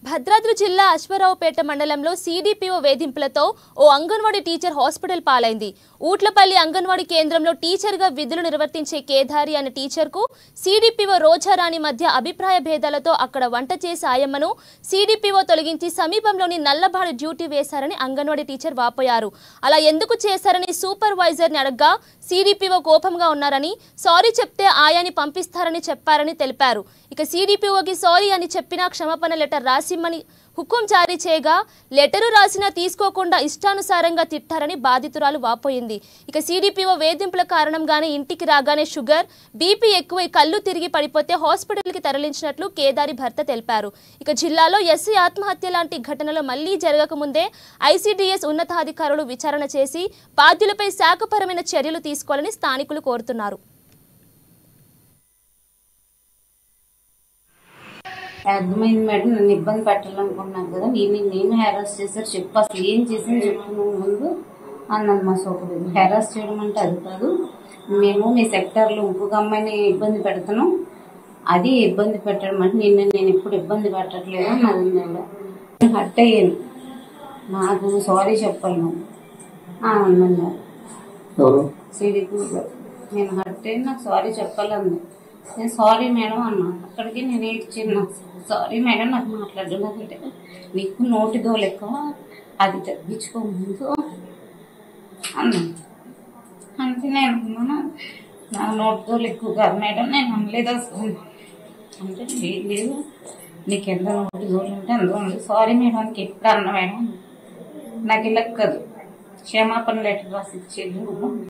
భద్రాద్రి జిల్లా అశ్వారావుపేట మండలంలో సీడీపీఓ వేధింపులతో ఓ anganwadi teacher hospital పాలైంది. ఊట్లపల్లి అంగన్వాడీ కేంద్రంలో టీచర్గా విధులు నిర్వర్తించే కేదారి అనే టీచర్కు సీడీపీఓ రోజారాణి మధ్య అభిప్రాయ భేదాలతో అక్కడ వంట చేసే ఆయమ్మను సీడీపీఓ తొలగించి సమీపంలోని నల్లబాడు డ్యూటీ వేశారని అంగన్వాడీ టీచర్ వాపోయారు. అలా ఎందుకు చేశారని సూపర్వైజర్ని అడగ్గా సీడీపీఓ కోపంగా ఉన్నారని, సారీ చెప్తే ఆయాని పంపిస్తారని చెప్పారని తెలిపారు. ఇక సీడీపీఓకి సారీ అని చెప్పినా క్షమాపణ లెటర్ రాసిమ్మని హుకుం జారీ చేయగా లెటరు రాసినా తీసుకోకుండా ఇష్టానుసారంగా తిట్టారని బాధితురాలు వాపోయింది. ఇక సీడీపీఓ వేధింపుల కారణంగానే ఇంటికి రాగానే షుగర్, బీపీ ఎక్కువై కళ్ళు తిరిగి పడిపోతే హాస్పిటల్కి తరలించినట్లు కేదారి భర్త తెలిపారు. ఇక జిల్లాలో ఎస్సీ ఆత్మహత్య లాంటి ఘటనలు మళ్లీ జరగకముందే ఐసీడీఎస్ ఉన్నతాధికారులు విచారణ చేసి బాధ్యులపై శాఖపరమైన చర్యలు తీసుకోవాలని స్థానికులు కోరుతున్నారు. అర్థమైంది మేడం, నన్ను ఇబ్బంది పెట్టాలనుకున్నాను కదా, నేను హెరాస్ చేశారు చెప్పు, అసలు ఏం చేసింది చెప్పు ముందు అన్నది మా సూపర్వైజర్. హెరాస్ చేయడం అంటే అది కాదు, మేము మీ సెక్టార్లో ఇంకొక అమ్మాయిని ఇబ్బంది పెడతాను, అది ఇబ్బంది పెట్టడం అంటే నేను ఎప్పుడు ఇబ్బంది పెట్టట్లేదు అన్నది మేడం. నేను హర్ట్ అయ్యాను, నాకు సారీ చెప్పాలి మేడం అన్నారు సిడిపి. నేను హర్ట్ అయ్యి నాకు సారీ చెప్పాలన్నా, నేను సారీ మేడం అన్నా. అక్కడికి నేను ఏడ్చిన్నా, సారీ మేడం నాకు మాట్లాడడం అంటే నీకు నోటిదో లెక్క, అది తగ్గించుకో ముందు అన్నా. అంటే నేను అనుకున్నాను నా నోటితో లెక్క కాదు మేడం, నేను అనలేదు అసలు. అంటే లేదు నీకు ఎంత నోటి దోలు ఉంటే అందులో ఉంది, సారీ మేడం అని ఎప్పుడు అన్నా మేడం. నాకు ఇలా కాదు, క్షమాపణ లెటర్ రాసి ఇచ్చేది.